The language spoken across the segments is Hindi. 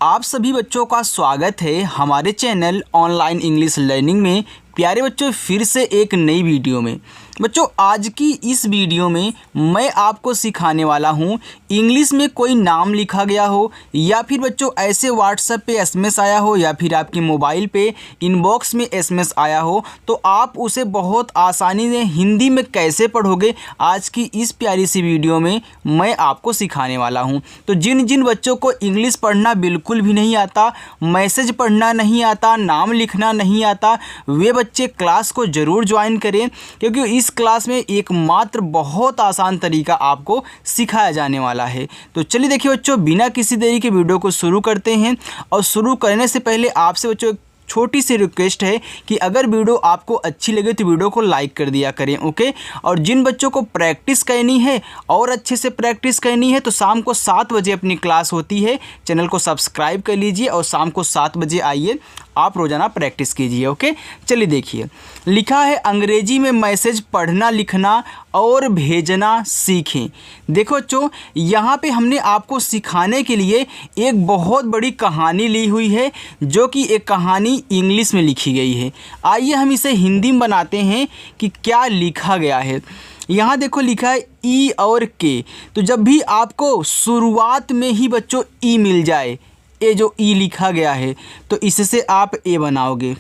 आप सभी बच्चों का स्वागत है हमारे चैनल ऑनलाइन इंग्लिश लर्निंग में। प्यारे बच्चों, फिर से एक नई वीडियो में। बच्चों, आज की इस वीडियो में मैं आपको सिखाने वाला हूँ इंग्लिश में कोई नाम लिखा गया हो या फिर बच्चों ऐसे व्हाट्सएप पे एसएमएस आया हो या फिर आपके मोबाइल पे इनबॉक्स में एसएमएस आया हो, तो आप उसे बहुत आसानी से हिंदी में कैसे पढ़ोगे, आज की इस प्यारी सी वीडियो में मैं आपको सिखाने वाला हूँ। तो जिन जिन बच्चों को इंग्लिश पढ़ना बिल्कुल भी नहीं आता, मैसेज पढ़ना नहीं आता, नाम लिखना नहीं आता, वे बच्चे क्लास को ज़रूर ज्वाइन करें, क्योंकि इस क्लास में एकमात्र बहुत आसान तरीका आपको सिखाया जाने वाला है। तो चलिए देखिए बच्चों, बिना किसी देरी के वीडियो को शुरू करते हैं। और शुरू करने से पहले आपसे बच्चों छोटी सी रिक्वेस्ट है कि अगर वीडियो आपको अच्छी लगे तो वीडियो को लाइक कर दिया करें, ओके। और जिन बच्चों को प्रैक्टिस करनी है और अच्छे से प्रैक्टिस करनी है तो शाम को 7 बजे अपनी क्लास होती है, चैनल को सब्सक्राइब कर लीजिए और शाम को 7 बजे आइए, आप रोज़ाना प्रैक्टिस कीजिए, ओके। चलिए देखिए, लिखा है अंग्रेजी में मैसेज पढ़ना लिखना और भेजना सीखें। देखो बच्चों, यहाँ पे हमने आपको सिखाने के लिए एक बहुत बड़ी कहानी ली हुई है, जो कि एक कहानी इंग्लिश में लिखी गई है। आइए हम इसे हिंदी में बनाते हैं कि क्या लिखा गया है। यहाँ देखो लिखा है ई और के। तो जब भी आपको शुरुआत में ही बच्चों ई मिल जाए, ए जो ई लिखा गया है, तो इससे आप ए बनाओगे।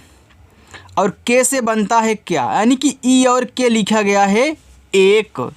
और के से बनता है क्या, यानी कि ई और के लिखा गया है एक,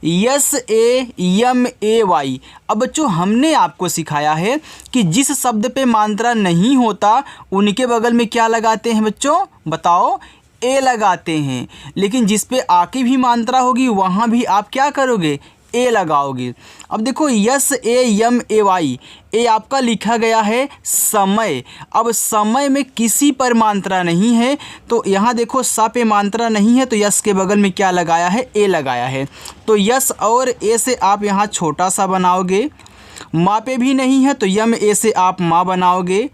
यस ए यम ए वाई। अब बच्चों हमने आपको सिखाया है कि जिस शब्द पे मात्रा नहीं होता उनके बगल में क्या लगाते हैं बच्चों, बताओ, ए लगाते हैं। लेकिन जिस पे आके भी मात्रा होगी वहाँ भी आप क्या करोगे, ए लगाओगे। अब देखो यस ए यम ए वाई, ए आपका लिखा गया है समय। अब समय में किसी पर मात्रा नहीं है, तो यहाँ देखो सा पे मात्रा नहीं है, तो यस के बगल में क्या लगाया है, ए लगाया है। तो यस और ए से आप यहाँ छोटा सा बनाओगे। माँ पे भी नहीं है तो यम ए से आप माँ बनाओगे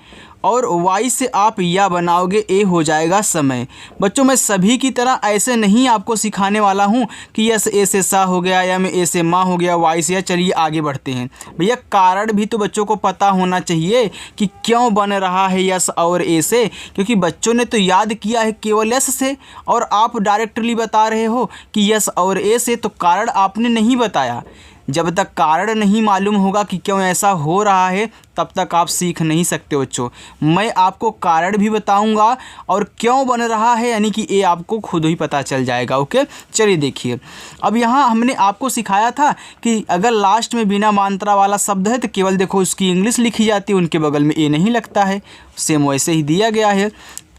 और वाई से आप या बनाओगे, ए हो जाएगा समय। बच्चों, मैं सभी की तरह ऐसे नहीं आपको सिखाने वाला हूँ कि यस ए से सा हो गया, या में ए से माँ हो गया, वाई से या। चलिए आगे बढ़ते हैं। भैया कारण भी तो बच्चों को पता होना चाहिए कि क्यों बन रहा है यस और ए से, क्योंकि बच्चों ने तो याद किया है केवल यस से और आप डायरेक्टली बता रहे हो कि यस और ए से, तो कारण आपने नहीं बताया। जब तक कारण नहीं मालूम होगा कि क्यों ऐसा हो रहा है, तब तक आप सीख नहीं सकते बच्चों। मैं आपको कारण भी बताऊंगा और क्यों बन रहा है, यानी कि ये आपको खुद ही पता चल जाएगा, ओके। चलिए देखिए, अब यहाँ हमने आपको सिखाया था कि अगर लास्ट में बिना मात्रा वाला शब्द है तो केवल देखो उसकी इंग्लिश लिखी जाती है, उनके बगल में ए नहीं लगता है। सेम वैसे ही दिया गया है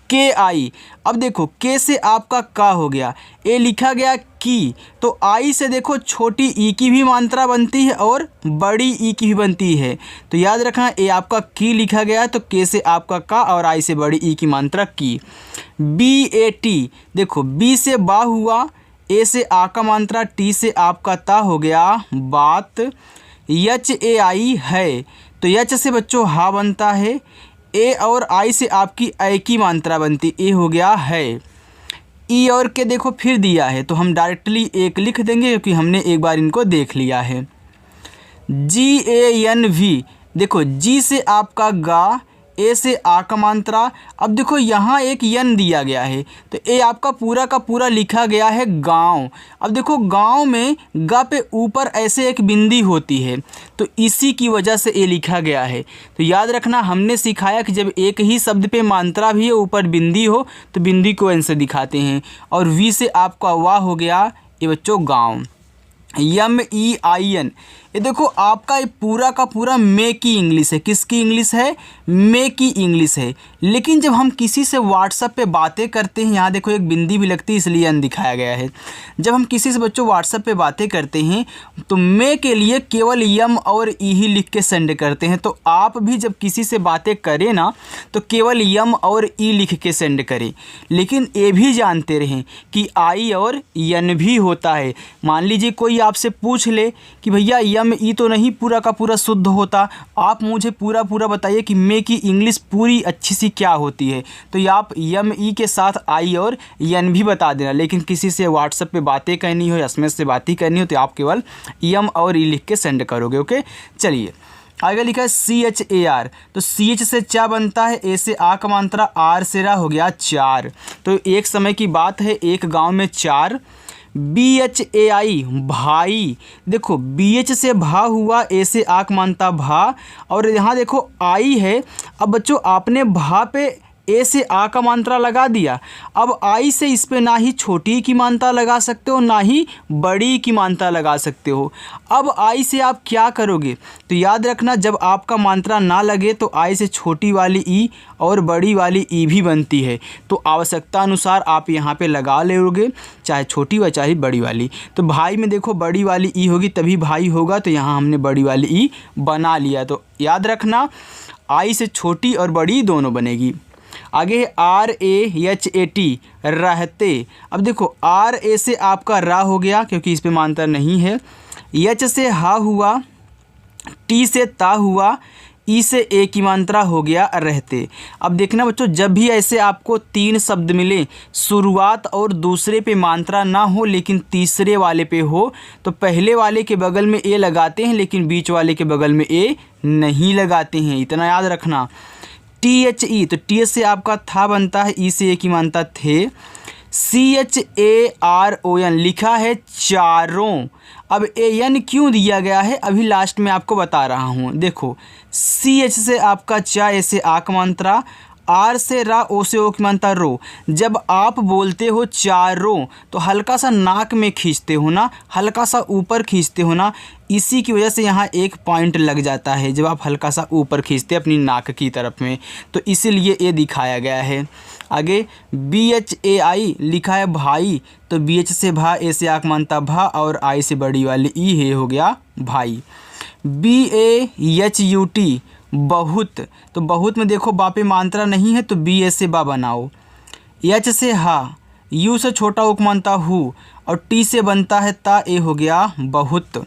के आई। अब देखो के से आपका का हो गया, ए लिखा गया की, तो आई से देखो छोटी ई की भी मात्रा बनती है और बड़ी ई की भी बनती है। तो याद रखना, ए आपका की लिखा गया है तो के से आपका का और आई से बड़ी ई की मात्रा की। बी ए टी, देखो बी से बा हुआ, ए से आ का मात्रा, टी से आपका ता हो गया बात। यच ए आई है, तो यच से बच्चों हा बनता है, ए और आई से आपकी ए की मात्रा बनती, ए हो गया है। ई और के देखो फिर दिया है तो हम डायरेक्टली एक लिख देंगे क्योंकि हमने एक बार इनको देख लिया है। जी ए एन वी, देखो जी से आपका गा, ए से आ का मात्रा। अब देखो यहाँ एक यन दिया गया है तो ए आपका पूरा का पूरा लिखा गया है गांव। अब देखो गांव में गा पे ऊपर ऐसे एक बिंदी होती है, तो इसी की वजह से ए लिखा गया है। तो याद रखना, हमने सिखाया कि जब एक ही शब्द पे मात्रा भी है, ऊपर बिंदी हो, तो बिंदी को एन से दिखाते हैं। और वी से आपका वाह हो गया, ये बच्चों गाँव। यम ई आई एन, ये देखो आपका ये पूरा का पूरा मे की इंग्लिश है। किसकी इंग्लिश है, मे की इंग्लिश है। लेकिन जब हम किसी से व्हाट्सएप पे बातें करते हैं, यहाँ देखो एक बिंदी भी लगती है इसलिए अन दिखाया गया है। जब हम किसी से बच्चों व्हाट्सएप पे बातें करते हैं तो मे के लिए केवल यम और ई ही लिख के सेंड करते हैं। तो आप भी जब किसी से बातें करें ना तो केवल यम और ई लिख के सेंड करें। लेकिन ये भी जानते रहें कि आई और यन भी होता है। मान लीजिए कोई आपसे पूछ ले कि भैया यम ई तो नहीं पूरा का पूरा शुद्ध होता, आप मुझे पूरा पूरा बताइए कि मे की इंग्लिश पूरी अच्छी सी क्या होती है। तो ये आप यम ई के साथ आई और यन भी बता देना। लेकिन किसी से व्हाट्सएप पे बातें करनी हो या एसएमएस से बातें करनी हो तो आप केवल यम और ई लिख के सेंड करोगे, ओके। चलिए आगे लिखा है CHAR, तो CH से चा बनता है, ए से आ का मात्रा, आर से रा हो गया चार। तो एक समय की बात है, एक गांव में चार। BHAI भाई, देखो BH से भा हुआ, ए से आ का मात्रा भा, और यहाँ देखो आई है। अब बच्चों आपने भा पे ए से आ का मात्रा लगा दिया, अब आई से इस पे ना ही छोटी की मात्रा लगा सकते हो ना ही बड़ी की मात्रा लगा सकते हो। अब आई से आप क्या करोगे, तो याद रखना जब आपका मात्रा ना लगे तो आई से छोटी वाली ई और बड़ी वाली ई भी बनती है, तो आवश्यकता अनुसार आप यहाँ पे लगा लोगे, चाहे छोटी व चाहे बड़ी वाली। तो भाई में देखो बड़ी वाली ई होगी तभी भाई होगा, तो यहाँ हमने बड़ी वाली ई बना लिया। तो याद रखना आई से छोटी और बड़ी दोनों बनेगी। आगे RAHAT रहते। अब देखो RA से आपका रा हो गया क्योंकि इस पे मात्रा नहीं है, H से हा हुआ, T से ता हुआ, ई से ए की मात्रा हो गया रहते। अब देखना बच्चों जब भी ऐसे आपको तीन शब्द मिले, शुरुआत और दूसरे पे मात्रा ना हो लेकिन तीसरे वाले पे हो, तो पहले वाले के बगल में ए लगाते हैं लेकिन बीच वाले के बगल में ए नहीं लगाते हैं, इतना याद रखना। THE, तो TH से आपका था बनता है, ई से ए की मात्रा थे। CHARON लिखा है चारों। अब AN क्यों दिया गया है अभी लास्ट में आपको बता रहा हूँ। देखो CH से आपका चा, ए से आ का मात्रा, आर से रा, ओ से ओ की मात्रा रो। जब आप बोलते हो चारों तो हल्का सा नाक में खींचते हो ना, हल्का सा ऊपर खींचते हो ना, इसी की वजह से यहाँ एक पॉइंट लग जाता है जब आप हल्का सा ऊपर खींचते अपनी नाक की तरफ में, तो इसीलिए ये दिखाया गया है। आगे BHAI लिखा है भाई, तो BH से भा, ए से आ का मात्रा भा, और आई से बड़ी वाली ई है हो गया भाई। BAHUT बहुत, तो बहुत में देखो बा पे मात्रा नहीं है तो बी ए से बा बनाओ। H से हा, यू से छोटा उक मानता हु, और टी से बनता है ता, ए हो गया बहुत।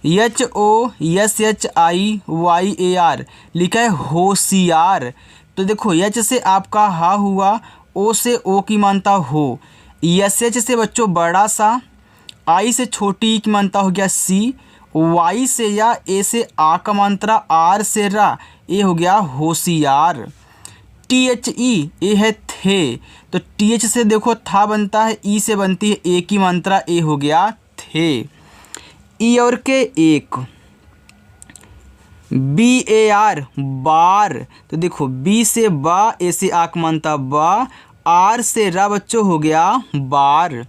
HOSHIYAR लिखा है होशियार, तो देखो H से आपका हा हुआ, ओ से ओ की मानता हो, SH से बच्चों बड़ा सा, आई से छोटी की मानता हो गया सी, वाई से या, ए से आ का मात्रा, आर से रा, ए हो गया होशियार। THE ए है थे, तो TH से देखो था बनता है, ई से बनती है ए की मात्रा, ए हो गया थे। ई और के एक। BAR बार, तो देखो बी से बा, ए से आ का मात्रा बा, आर से रा बच्चों हो गया बार।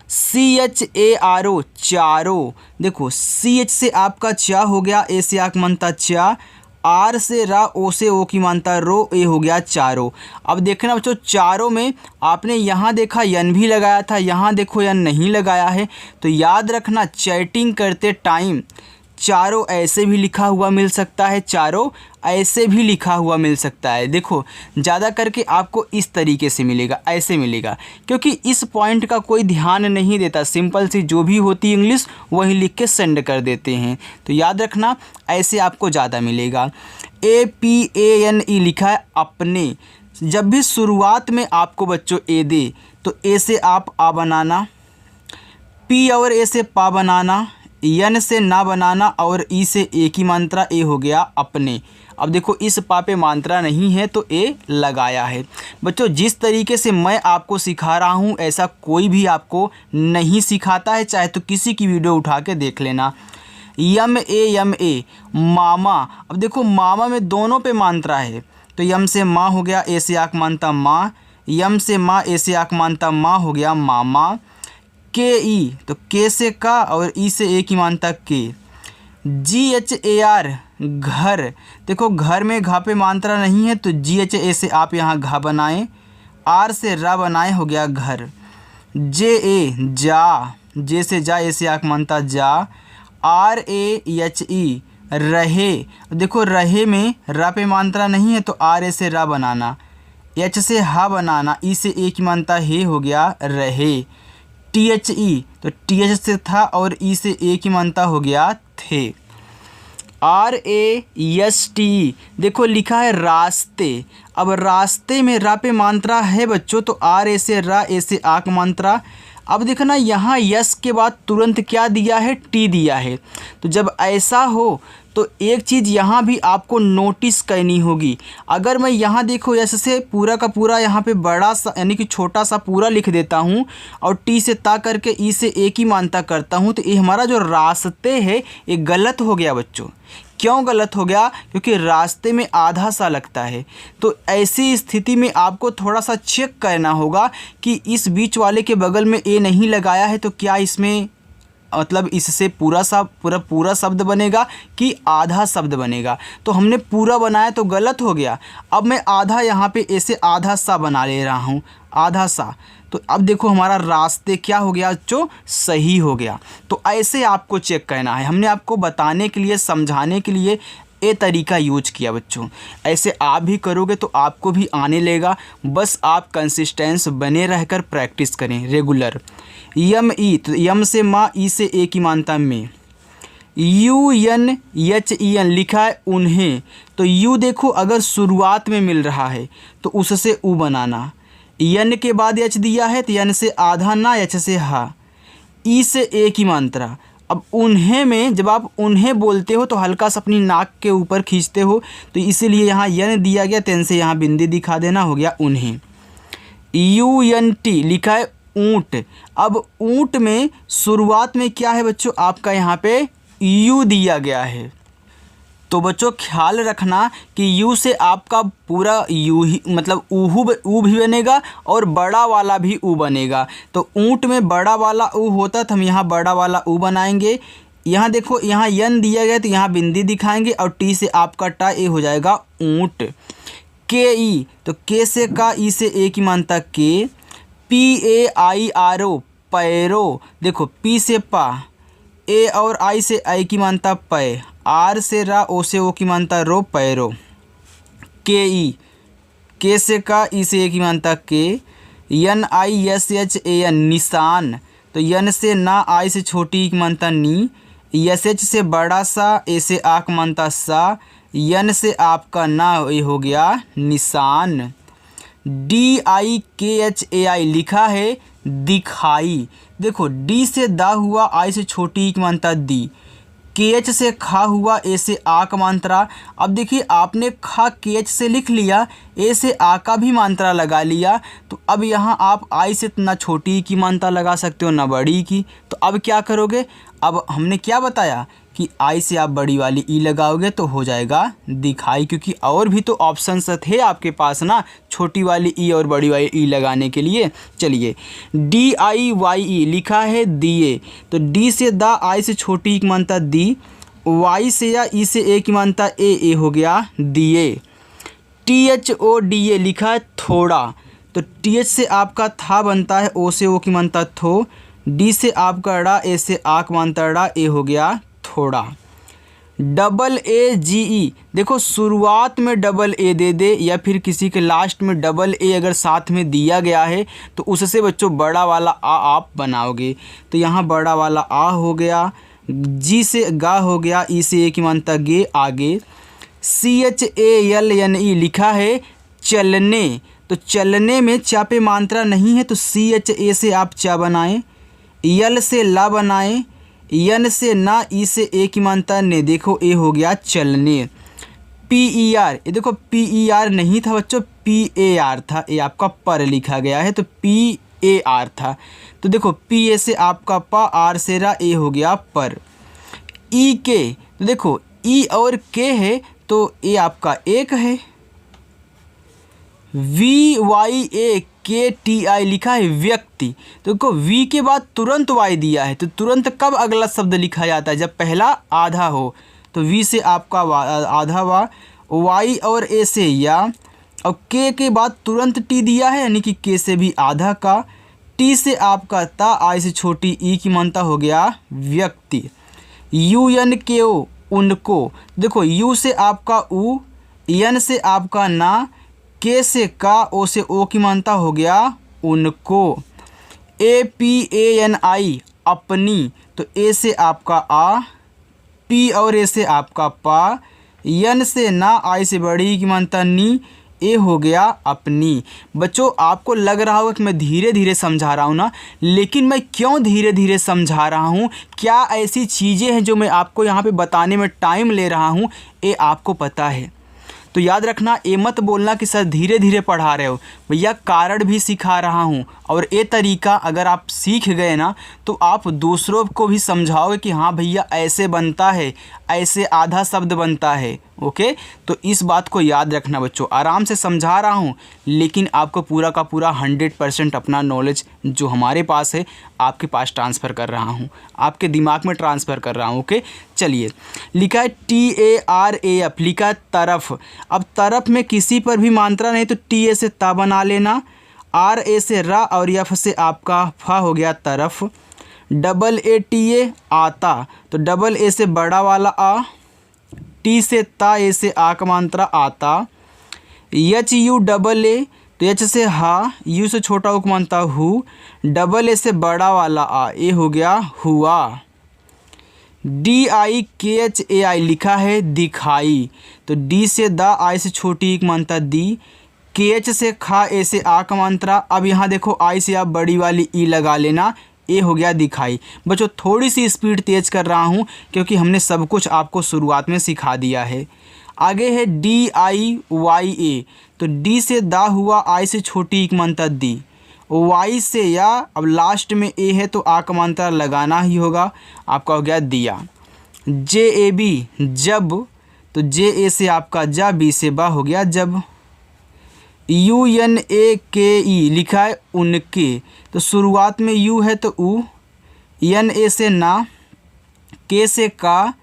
CHARO चारों, देखो CH से आपका चा हो गया, ए से आ का मात्रा चा, आर से रा, ओ से ओ की मात्रा रो, ए हो गया चारों। अब देखना बच्चों चारों में आपने यहाँ देखा यन भी लगाया था, यहाँ देखो यन नहीं लगाया है, तो याद रखना चैटिंग करते टाइम चारों ऐसे भी लिखा हुआ मिल सकता है, चारों ऐसे भी लिखा हुआ मिल सकता है। देखो ज़्यादा करके आपको इस तरीके से मिलेगा, ऐसे मिलेगा, क्योंकि इस पॉइंट का कोई ध्यान नहीं देता, सिंपल सी जो भी होती इंग्लिश वही लिख के सेंड कर देते हैं, तो याद रखना ऐसे आपको ज़्यादा मिलेगा। APANE लिखा है अपने, जब भी शुरुआत में आपको बच्चों ए दे तो ए से आप आ बनाना, पी और ए से पा बनाना, यन से ना बनाना, और ई से ए की मात्रा, ए हो गया अपने। अब देखो इस पा पे मात्रा नहीं है तो ए लगाया है। बच्चों जिस तरीके से मैं आपको सिखा रहा हूँ ऐसा कोई भी आपको नहीं सिखाता है, चाहे तो किसी की वीडियो उठा के देख लेना। MA मामा, अब देखो मामा में दोनों पे मात्रा है, तो यम से माँ हो गया, ए से आ का मात्रा माँ, यम से माँ, ए से आ का मात्रा माँ हो गया मामा। KE, तो के से का और ई से ए की मात्रा के। GHAR घर, देखो घर में घा पे मात्रा नहीं है तो GHA से आप यहाँ घा बनाएं, आर से रा बनाए, हो गया घर। JA जा, जे से जा, ए से आ का मात्रा जा। RAHE रहे, देखो रहे में रा पे मात्रा नहीं है तो आर ए से रा बनाना, H से हा बनाना, ई से ए की मात्रा हे, हो गया रहे। THE, तो TH से था और ई से ए की मात्रा हो गया थे। RASTE, देखो लिखा है रास्ते, अब रास्ते में रा पे मात्रा है बच्चों, तो आर ए से रा, ए से आ का मात्रा। अब देखो ना यहाँ यस के बाद तुरंत क्या दिया है, टी दिया है, तो जब ऐसा हो तो एक चीज़ यहाँ भी आपको नोटिस करनी होगी। अगर मैं यहाँ देखो ऐसे से पूरा का पूरा यहाँ पे बड़ा सा यानी कि छोटा सा पूरा लिख देता हूँ और टी से ता करके ई से एक ही मानता करता हूँ, तो ये हमारा जो रास्ते है ये गलत हो गया बच्चों। क्यों गलत हो गया? क्योंकि रास्ते में आधा सा लगता है। तो ऐसी स्थिति में आपको थोड़ा सा चेक करना होगा कि इस बीच वाले के बगल में ए नहीं लगाया है तो क्या इसमें मतलब इससे पूरा शब्द बनेगा कि आधा शब्द बनेगा। तो हमने पूरा बनाया तो गलत हो गया। अब मैं आधा यहाँ पे ऐसे आधा सा बना ले रहा हूँ, आधा सा। तो अब देखो हमारा रास्ते क्या हो गया बच्चों? सही हो गया। तो ऐसे आपको चेक करना है। हमने आपको बताने के लिए, समझाने के लिए ये तरीका यूज किया बच्चों। ऐसे आप भी करोगे तो आपको भी आने लगेगा। बस आप कंसिस्टेंस बने रहकर प्रैक्टिस करें रेगुलर। यम ई, तो यम से माँ, ई से ए की मानता में। U N H E N लिखा है उन्हें। तो यू देखो अगर शुरुआत में मिल रहा है तो उससे ऊ बनाना। यन के बाद एच दिया है तो यन से आधा ना, एच से हा। ई से ए की मात्रा। अब उन्हें में जब आप उन्हें बोलते हो तो हल्का सा अपनी नाक के ऊपर खींचते हो, तो इसीलिए यहाँ यन दिया गया, तेन से यहाँ बिंदी दिखा देना, हो गया उन्हें। यू एन टी लिखा है ऊँट। अब ऊँट में शुरुआत में क्या है बच्चों? आपका यहाँ पे यू दिया गया है। तो बच्चों ख्याल रखना कि यू से आपका पूरा यू ही मतलब ऊ भी बनेगा और बड़ा वाला भी ऊ बनेगा। तो ऊँट में बड़ा वाला ऊ होता तो हम यहाँ बड़ा वाला ऊ बनाएंगे। यहाँ देखो यहाँ यन दिया गया तो यहाँ बिंदी दिखाएंगे और टी से आपका टा, ए हो जाएगा ऊँट। के ई, तो के से का, ई से ए की मानता के। P A I R O, पैरो। देखो पी से पा, ए और आई से आई की मानता पै, आर से रा, ओ से ओ की मानता रो, पैरो। के ई, के से का, ई से ए की मानता के। N I S H A N, निशान। तो यन से ना, आई से छोटी की मानता नी। एस एच से बड़ा सा, ए से आक मानता सा। यन से आपका ना, ये हो गया निशान। डी आई के एच ए आई लिखा है दिखाई। देखो डी से दा हुआ, आई से छोटी की मानता दी। के एच से खा हुआ, ए से आ का मात्रा। अब देखिए आपने खा के एच से लिख लिया, ए से आ का भी मात्रा लगा लिया। तो अब यहाँ आप आई से ना छोटी की मात्रा लगा सकते हो ना बड़ी की। तो अब क्या करोगे? अब हमने क्या बताया कि आई से आप बड़ी वाली ई लगाओगे तो हो जाएगा दिखाई, क्योंकि और भी तो ऑप्शंस थे आपके पास ना, छोटी वाली ई और बड़ी वाली ई लगाने के लिए। चलिए डी आई वाई ई लिखा है दिए। तो डी से दा, आई से छोटी की मानता दी। वाई से या ई से ए की मानता ए हो गया दिए। T H O D A लिखा है थोड़ा। तो टी एच से आपका था बनता है, ओ से ओ की मानता थो। डी से आपका ड़ा, ए से आक मानता ड़ा, ए हो गया थोड़ा। डबल ए जी ई, देखो शुरुआत में डबल ए दे दे या फिर किसी के लास्ट में डबल ए अगर साथ में दिया गया है तो उससे बच्चों बड़ा वाला आ आप बनाओगे। तो यहाँ बड़ा वाला आ हो गया। जी से गा हो गया, ई से ए की मानता गे, आगे। C H A L N E लिखा है चलने। तो चलने में चा पे मात्रा नहीं है तो सी एच ए से आप चा बनाएं। यल से ला बनाएं। यन से ना, ई से ए की मानता ने। देखो ए हो गया चलने। पी ई आर, ये देखो पी ई आर नहीं था बच्चों, पी ए आर था। ये आपका पर लिखा गया है तो पी ए आर था। तो देखो पी ए से आपका पा, आर से रा, ए हो गया पर। ई के, तो देखो ई और के है तो ए आपका एक है। वी वाई ए के टी आई लिखा है व्यक्ति। तो देखो वी के बाद तुरंत वाई दिया है तो तुरंत कब अगला शब्द लिखा जाता है? जब पहला आधा हो। तो वी से आपका आधा वा, वाई और ए से या, और के बाद तुरंत टी दिया है यानी कि के से भी आधा का। टी से आपका ता, आई से छोटी ई की मानता हो गया व्यक्ति। यू एन के ओ, उनको। देखो यू से आपका ऊ, एन से आपका ना, के से का, ओ से ओ की मानता हो गया उनको। ए पी ए एन आई, अपनी। तो ए से आपका आ, पी और ए से आपका पा। यन से ना, आई से बड़ी की मानता नी, ए हो गया अपनी। बच्चों आपको लग रहा होगा कि मैं धीरे धीरे समझा रहा हूँ ना, लेकिन मैं क्यों धीरे धीरे समझा रहा हूँ, क्या ऐसी चीज़ें हैं जो मैं आपको यहाँ पे बताने में टाइम ले रहा हूँ, ये आपको पता है। तो याद रखना, ये मत बोलना कि सर धीरे धीरे पढ़ा रहे हो, भैया कारण भी सिखा रहा हूँ। और ये तरीका अगर आप सीख गए ना तो आप दूसरों को भी समझाओगे कि हाँ भैया ऐसे बनता है, ऐसे आधा शब्द बनता है। ओके, तो इस बात को याद रखना बच्चों। आराम से समझा रहा हूँ, लेकिन आपको पूरा का पूरा 100% अपना नॉलेज जो हमारे पास है आपके पास ट्रांसफ़र कर रहा हूँ, आपके दिमाग में ट्रांसफ़र कर रहा हूँ। ओके, चलिए, लिखा है TARAF, लिखा है तरफ। अब तरफ में किसी पर भी मात्रा नहीं तो TA से ता बना लेना, RA से रा और F से आपका फा हो गया तरफ। AA आता, तो AA से बड़ा वाला आ, T से ता, ए से आ का मात्रा आता। HUAA, तो H से हा, U से छोटा उ का मात्रा हु, AA से बड़ा वाला आ, ए हो गया हुआ। DIKHAI लिखा है दिखाई, तो D से दा, I से छोटी एक मात्रा दी, KH से खा, ए से आ का मात्रा। अब यहाँ देखो I से आप बड़ी वाली ई लगा लेना, ए हो गया दिखाई। बच्चों थोड़ी सी स्पीड तेज़ कर रहा हूँ क्योंकि हमने सब कुछ आपको शुरुआत में सिखा दिया है। आगे है DIYA, तो D से दा हुआ, I से छोटी एक मात्रा दी, Y से या, अब लास्ट में ए है तो आ का मात्रा लगाना ही होगा, आपका हो गया दिया। JAB जब, तो JA से आपका जा, B से बा हो गया जब। UNAKE लिखा है उनके, तो शुरुआत में U है तो उ, NA से ना, K से का,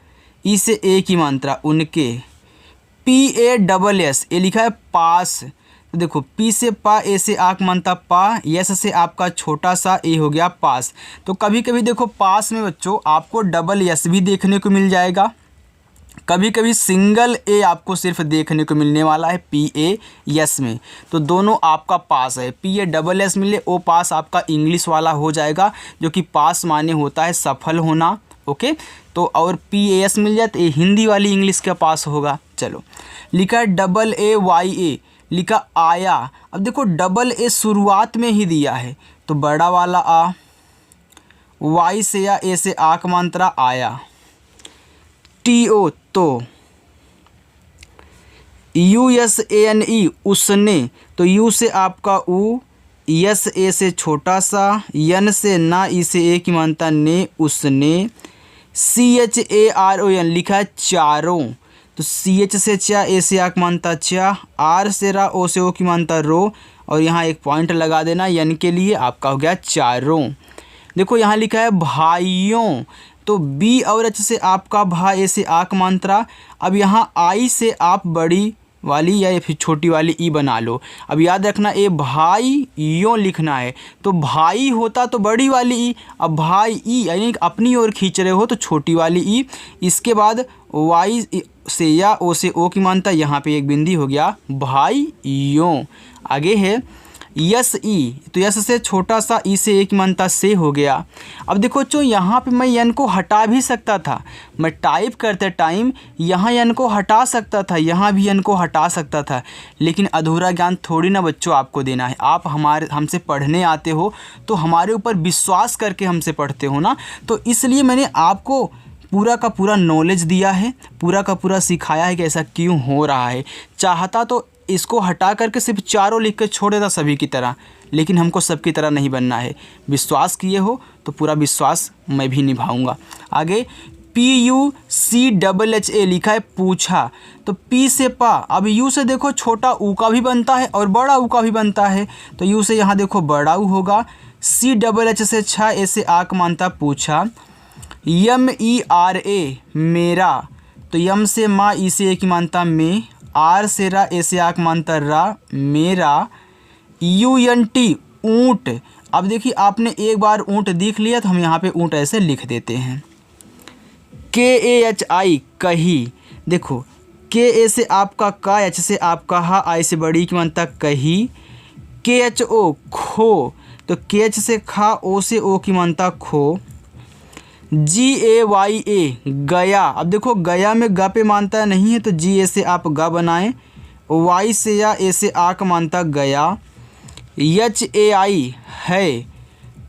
ई से ए की मात्रा उनके। PASS, ये लिखा है पास, तो देखो P से पा, ए से आक मात्रा पा, यस से आपका छोटा सा ए हो गया पास। तो कभी कभी देखो पास में बच्चों आपको डबल एस भी देखने को मिल जाएगा, कभी कभी सिंगल ए आपको सिर्फ देखने को मिलने वाला है PAS में। तो दोनों आपका पास है, PASS मिले ओ पास आपका इंग्लिश वाला हो जाएगा, जो कि पास माने होता है सफल होना। ओके, तो और PAS मिल जाए तो ये हिंदी वाली इंग्लिश का पास होगा। चलो, लिखा है AAYA, लिखा आया। अब देखो AA शुरुआत में ही दिया है, तो बड़ा वाला आ, Y से या ए से आ का मात्रा आया। TO तो, USANE उसने, तो U से आपका उ, यस ए से छोटा सा, यन से ना, ई से ए की मात्रा ने, उसने। CHARON लिखा है चारों, तो CH से चा, ए से आक मानता चा, R से रा, ओ से ओ की मानता रो, और यहाँ एक पॉइंट लगा देना यन के लिए, आपका हो गया चारों। देखो यहाँ लिखा है भाइयों, तो B और H से आपका भा, ए से आक मात्रा। अब यहाँ I से आप बड़ी वाली या फिर छोटी वाली ई बना लो। अब याद रखना ये भाई यों लिखना है, तो भाई होता तो बड़ी वाली ई, अब भाई ई यानी अपनी ओर खींच रहे हो तो छोटी वाली ई। इसके बाद वाई से या ओ से ओ की मानता, यहाँ पे एक बिंदी हो गया भाई यों। आगे है यस ई, तो यस से छोटा सा, ई से एक मानता से हो गया। अब देखो बच्चों यहाँ पे मैं यन को हटा भी सकता था, मैं टाइप करते टाइम यहाँ यन को हटा सकता था, यहाँ भी यन को हटा सकता था, लेकिन अधूरा ज्ञान थोड़ी ना बच्चों आपको देना है। आप हमसे पढ़ने आते हो तो हमारे ऊपर विश्वास करके हमसे पढ़ते हो ना, तो इसलिए मैंने आपको पूरा का पूरा नॉलेज दिया है, पूरा का पूरा सिखाया है कि ऐसा क्यों हो रहा है। चाहता तो इसको हटा करके सिर्फ चारों लिख कर छोड़ देता सभी की तरह, लेकिन हमको सबकी तरह नहीं बनना है। विश्वास किए हो तो पूरा विश्वास मैं भी निभाऊंगा। आगे PUCHHA लिखा है पूछा, तो P से पा, अब U से देखो छोटा ऊ का भी बनता है और बड़ा ऊ का भी बनता है, तो U से यहाँ देखो बड़ा ऊ होगा। CHH से छा, ए से आक मानता पूछा। MERA मेरा, तो यम से माँ, ई से एक मानता में, आर से रा, ए से आक मानता रा मेरा। UNT ऊँट, अब देखिए आपने एक बार ऊँट देख लिया तो हम यहाँ पे ऊँट ऐसे लिख देते हैं। KAHI कही, देखो KA से आपका का, H से आपका हा, I से बड़ी की मानता कही। KHO खो, तो KH से खा, O से ओ की मानता खो। GAYA गया, अब देखो गया में ग पे मानता नहीं है तो GA से आप गा बनाएं, वाई से या ए से आ का मानता गया। एच ए आई है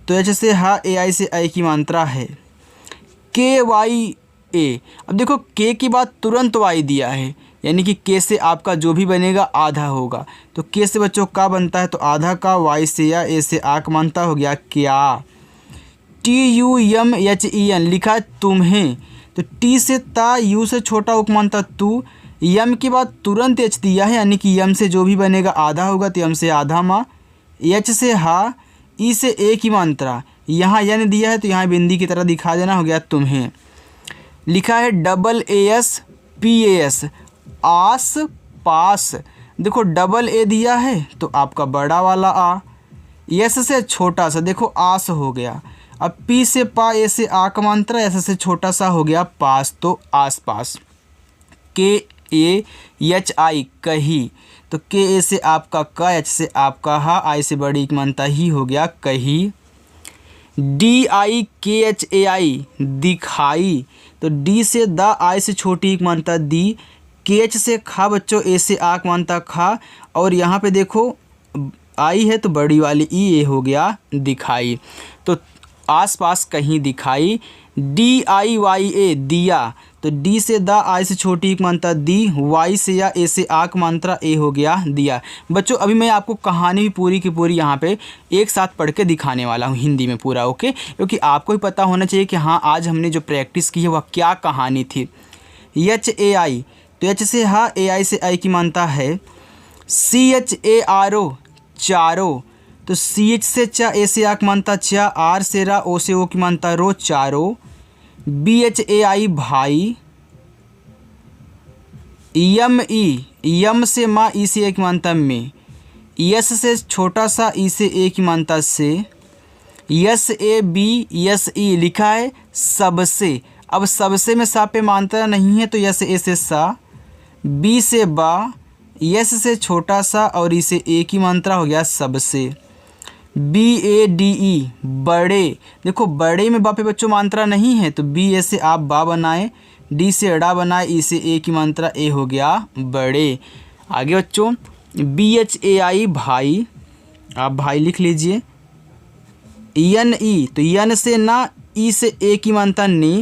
तो एच से हा, ए आई से आई की मात्रा है। के वाई ए, अब देखो के की बात तुरंत वाई दिया है, यानी कि के से आपका जो भी बनेगा आधा होगा। तो के से बच्चों का बनता है तो आधा का, वाई से या ए से आ का मानता हो गया क्या। T U M H E N लिखा है तुम्हें, तो टी से ता, यू से छोटा उपमानता तू, यम की बात तुरंत एच दिया है, यानी कि यम से जो भी बनेगा आधा होगा तो यम से आधा माँ। एच से हा, ई से ए की मात्रा, यहाँ यन दिया है तो यहाँ बिंदी की तरह दिखा देना, हो गया तुम्हें। लिखा है double A S P A S, आस पास। देखो डबल ए दिया है तो आपका बड़ा वाला आ, एस से छोटा सा, देखो आस हो गया। अब पी से पा, ए से आ का मात्रा, एस से छोटा सा हो गया पास, तो आस पास। के ए एच आई कही, तो के ए से आपका क, एच से आपका हा, आई से बड़ी की मानता ही हो गया कही। डी आई के एच ए आई दिखाई, तो डी से द, आई से छोटी की मानता दी, के एच से खा बच्चों, ए से आ की मानता खा, और यहाँ पे देखो आई है तो बड़ी वाली ई, ए हो गया दिखाई। तो आसपास कहीं दिखाई। डी आई वाई ए दिया, तो डी से द, आई से छोटी की मात्रा दी, वाई से या ए से आ की मात्रा ए हो गया दिया। बच्चों अभी मैं आपको कहानी भी पूरी की पूरी यहाँ पे एक साथ पढ़ के दिखाने वाला हूँ हिंदी में पूरा, ओके, क्योंकि आपको भी पता होना चाहिए कि हाँ आज हमने जो प्रैक्टिस की है वह क्या कहानी थी। एच ए आई, तो एच से हा, ए आई से आई की मात्रा है। सी एच ए आर ओ चारो, तो सी एच से चा, ए से आ की मानता चा, आर से रा, ओ से ओ की मानता रो, चारो। बी एच ए आई भाई। यम ई, यम से माँ, ई से ए की मानता में। यस से छोटा सा, ई से ए की मानता से। यस ए बी, यस ई लिखा है सबसे, अब सबसे में सा पे मानता नहीं है तो यस ए से सा। बी से बा, यस से छोटा सा और ई से ए की मात्रा हो गया सबसे। बी ए डी ई बड़े, देखो बड़े में बा पे बच्चों मात्रा नहीं है तो बी ए से आप बा बनाए, डी से अड़ा बनाए, ई से ए की मात्रा ए हो गया बड़े। आगे बच्चों बी एच ए आई भाई, आप भाई लिख लीजिए। एन ई, तो एन से ना, ई से ए की मात्रा ने।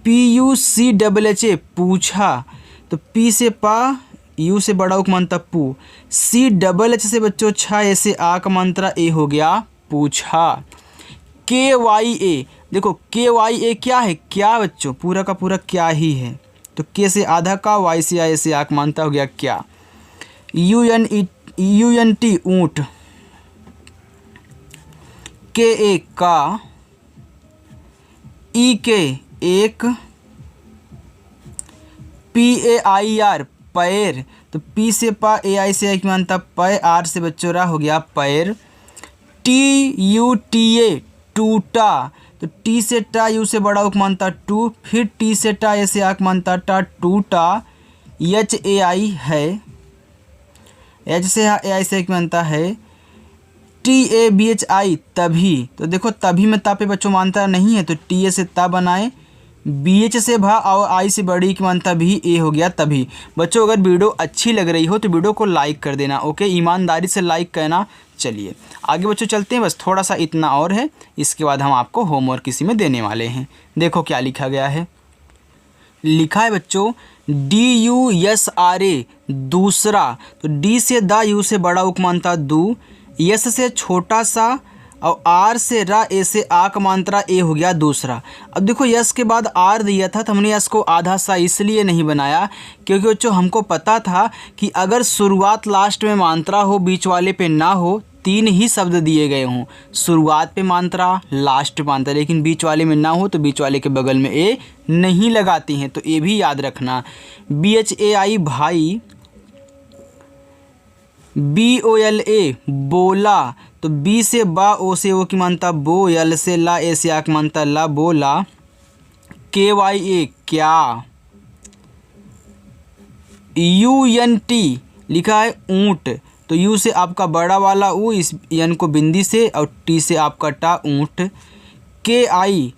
P U C double H A पूछा, तो पी से पा, यू से बड़ा उक मानता पू। सी डबल एच से बच्चों छा, ए से आ का मात्रा ए हो गया पूछा। के वाई ए, देखो के वाई ए क्या है, क्या बच्चों पूरा का पूरा क्या ही है, तो के से आधा का, वाई से आ, ए से आ का मानता हो गया क्या। यू एन टी ऊँट। के ए का, ई के एक। पी ए आई आर पैर, तो पी से पा, ए आई से एक मानता पै, आर से बच्चों रा हो गया पैर। टी यू टी ए टूटा, तो टी से टा, यू से बड़ा उक मानता टू, फिर टी से टा, ए से आक मानता टा, टूटा। एच ए आई है, एच से ए आई से एक मानता है। T A B H I तभी, तो देखो तभी में ता पे बच्चों मानता नहीं है तो टी ए से ता बनाए। बी एच से भा और आई से बड़ी की मानता भी ए हो गया तभी। बच्चों अगर वीडियो अच्छी लग रही हो तो वीडियो को लाइक कर देना, ओके, ईमानदारी से लाइक करना। चलिए आगे बच्चों चलते हैं, बस थोड़ा सा इतना और है, इसके बाद हम आपको होमवर्क इसी में देने वाले हैं। देखो क्या लिखा गया है, लिखा है बच्चों D U S R A दूसरा, तो डी से दा, यू से बड़ा उक मानता दू, यस से छोटा सा और आर से रा, ए से आ का मात्रा ए हो गया दूसरा। अब देखो यस के बाद आर दिया था तो हमने यस को आधा सा इसलिए नहीं बनाया क्योंकि बच्चों हमको पता था कि अगर शुरुआत लास्ट में मात्रा हो, बीच वाले पे ना हो, तीन ही शब्द दिए गए हों, शुरुआत पे मात्रा, लास्ट पे मात्रा, लेकिन बीच वाले में ना हो तो बीच वाले के बगल में ए नहीं लगाती हैं, तो ये भी याद रखना। बी एच ए आई भाई। बी ओ एल ए बोला, तो बी से बा, ओ से ओ की मानता बो, यल से ला, ए से आ की मानता ला, बोला। के वाई ए क्या। यू एन टी लिखा है ऊँट, तो यू से आपका बड़ा वाला ऊ, इस एन को बिंदी से, और टी से आपका टा, ऊँट। के आई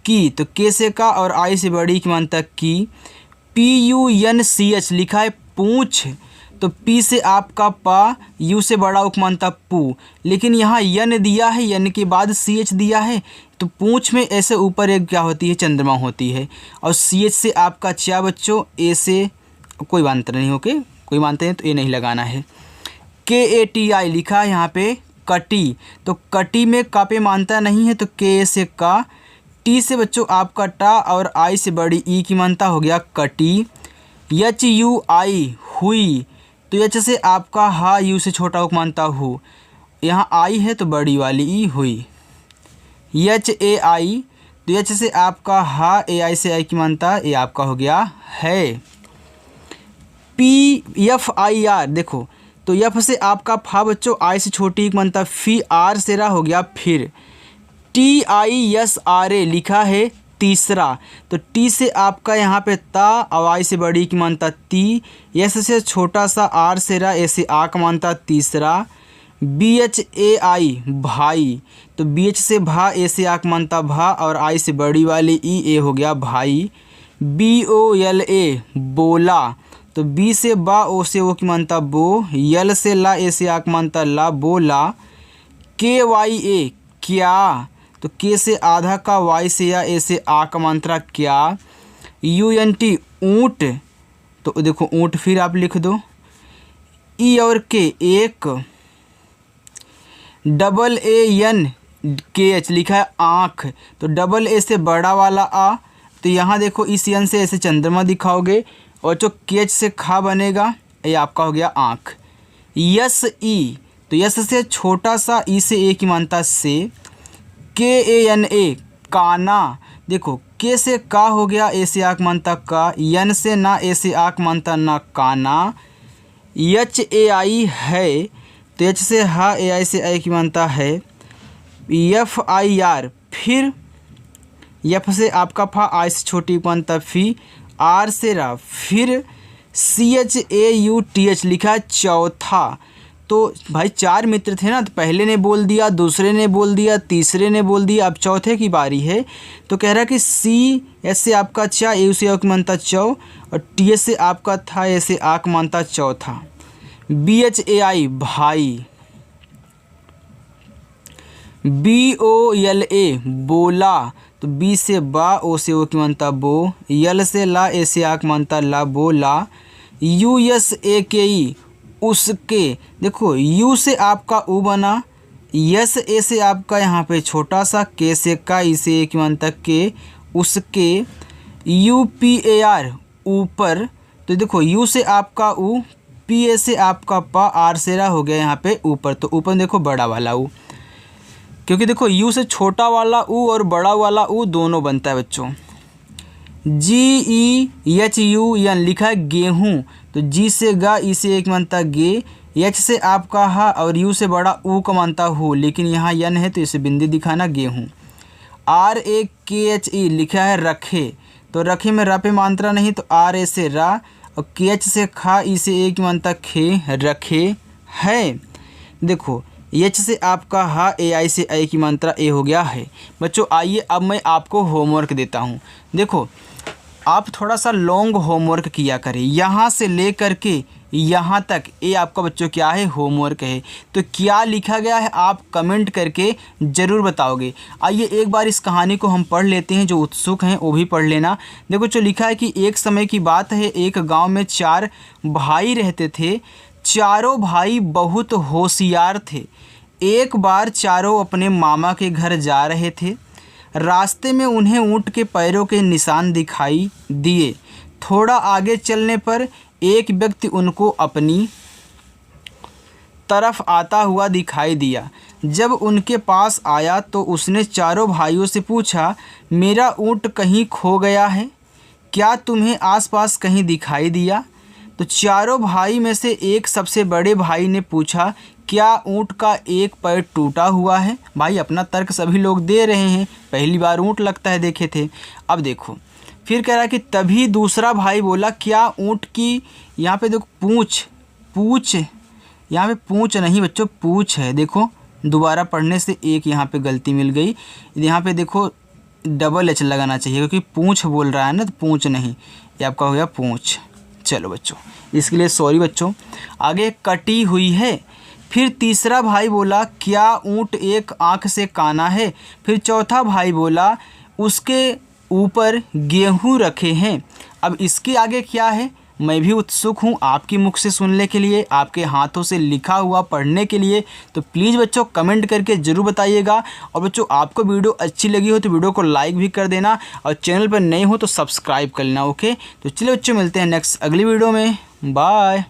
की, तो के से का और आई से बड़ी की मानता की। P U N C H लिखा है पूछ, तो पी से आपका पा, यू से बड़ा उपमानता पू, लेकिन यहाँ यन दिया है, यन के बाद सी एच दिया है, तो पूंछ में ऐसे ऊपर एक क्या होती है, चंद्रमा होती है। और सी एच से आपका चा बच्चों, ए से कोई मानता नहीं, ओके कोई मानते हैं तो ए नहीं लगाना है। के ए टी आई लिखा है यहाँ पे कटी, तो कटी में का पे मानता नहीं है, तो के ए से का, टी से बच्चों आपका टा और आई से बड़ी ई की मानता हो गया कटी। एच यू आई हुई, तो एच से आपका हा, यू से छोटा उपमानता हु, यहाँ आई है तो बड़ी वाली ई हुई। एच ए आई, तो एच से आपका हा, ए आई से आई की मानता, ये आपका हो गया है। पी एफ आई आर, देखो तो एफ से आपका फा बच्चों, आई से छोटी की मानता फी, आर से रा हो गया फिर। T I S R A लिखा है तीसरा, तो टी से आपका यहाँ पे ता और आई से बड़ी की मानता ती, एस से छोटा सा आर से रा, ऐसे आ का मानता तीसरा। बी एच ए आई भाई, तो बी एच से भा, ए से आ का मानता भा और आई से बड़ी वाली ई, ए हो गया भाई। बी ओ एल ए बोला, तो बी से बा, ओ से ओ की मानता बो, यल से ला, ए से आ का मानता ला बोला। के वाई ए क्या, तो के से आधा का, वाई से या, ए से आ का मात्रा क्या। यू एन टी ऊँट, तो देखो ऊँट फिर आप लिख दो। ई और के एक। डबल ए एन के एच लिखा है आँख, तो डबल ए से बड़ा वाला आ, तो यहाँ देखो इस एन से ऐसे चंद्रमा दिखाओगे और जो के एच से खा बनेगा, ये आपका हो गया आँख। यस ई, तो यस से छोटा सा, ई से ए की मानता से। के ए एन ए काना, देखो के से का हो गया, ए से आक मानता का, यन से ना, ए से आक मानता ना काना। एच ए आई है, तो एच से हा, ए आई से आई की मानता है। एफ आई आर, फिर एफ से आपका फा, आई से छोटी मानता फी, आर से रा, फिर C H A U T H लिखा चौथा। तो भाई चार मित्र थे ना, तो पहले ने बोल दिया, दूसरे ने बोल दिया, तीसरे ने बोल दिया, अब चौथे की बारी है। तो कह रहा है कि सी एस से आपका चा, ए से आक मानता चौ, और टी एस से आपका था, ए से आक मानता चौथा। बी एच ए आई भाई। बी ओ एल ए बोला, तो बी से बा, ओ से ओ की मानता बो, यल से ला, ए से आक मानता ला बोला। यू एस ए के ई उसके, देखो यू से आपका उ बना, यस ए से आपका यहाँ पे छोटा सा, के से का, ई से ए की मानता के, उसके। यू पी ए आर ऊपर, तो देखो यू से आपका उ, पी ए से आपका पा, आर से रा हो गया यहाँ पे ऊपर, तो ऊपर देखो बड़ा वाला उ, क्योंकि देखो यू से छोटा वाला उ और बड़ा वाला उ दोनों बनता है बच्चों। जी ई एच यू एन लिखा है गेहूँ, तो जी से गा, ई से एक मानता गे, एच से आपका हा और यू से बड़ा ऊ का मानता हो, लेकिन यहाँ यन है तो इसे बिंदी दिखाना गेहूँ। आर ए के एच ई लिखा है रखे, तो रखे में रा पे मात्रा नहीं, तो आर ए से रा और के एच से खा, ई से एक मानता खे, रखे है। देखो एच से आपका हा, ए आई से आई की मात्रा ए हो गया है। बच्चों आइए अब मैं आपको होमवर्क देता हूँ। देखो आप थोड़ा सा लॉन्ग होमवर्क किया करें, यहाँ से ले कर के यहाँ तक, ये आपका बच्चों क्या है, होमवर्क है। तो क्या लिखा गया है आप कमेंट करके ज़रूर बताओगे। आइए एक बार इस कहानी को हम पढ़ लेते हैं, जो उत्सुक हैं वो भी पढ़ लेना। देखो जो लिखा है कि एक समय की बात है, एक गांव में 4 भाई रहते थे। चारों भाई बहुत होशियार थे। एक बार चारों अपने मामा के घर जा रहे थे। रास्ते में उन्हें ऊँट के पैरों के निशान दिखाई दिए। थोड़ा आगे चलने पर एक व्यक्ति उनको अपनी तरफ आता हुआ दिखाई दिया। जब उनके पास आया तो उसने चारों भाइयों से पूछा, मेरा ऊँट कहीं खो गया है? क्या तुम्हें आसपास कहीं दिखाई दिया? तो चारों भाई में से एक सबसे बड़े भाई ने पूछा, क्या ऊँट का एक पैर टूटा हुआ है? भाई अपना तर्क सभी लोग दे रहे हैं, पहली बार ऊँट लगता है देखे थे। अब देखो फिर कह रहा है कि तभी दूसरा भाई बोला, क्या ऊँट की, यहाँ पे देखो पूछ, यहाँ पे पूछ नहीं बच्चों, पूछ है। देखो दोबारा पढ़ने से एक यहाँ पे गलती मिल गई, यहाँ पे देखो डबल एच लगाना चाहिए, क्योंकि पूछ बोल रहा है ना, तो पूछ नहीं, ये आपका हो गया पूछ। चलो बच्चों, इसके लिए सॉरी बच्चों। आगे कटी हुई है। फिर तीसरा भाई बोला क्या ऊँट एक आँख से काना है। फिर चौथा भाई बोला उसके ऊपर गेहूँ रखे हैं। अब इसके आगे क्या है मैं भी उत्सुक हूँ आपकी मुख से सुनने के लिए, आपके हाथों से लिखा हुआ पढ़ने के लिए। तो प्लीज़ बच्चों कमेंट करके ज़रूर बताइएगा। और बच्चों आपको वीडियो अच्छी लगी हो तो वीडियो को लाइक भी कर देना और चैनल पर नए हो तो सब्सक्राइब कर लेना। ओके, तो चलिए बच्चों मिलते हैं नेक्स्ट अगली वीडियो में। बाय।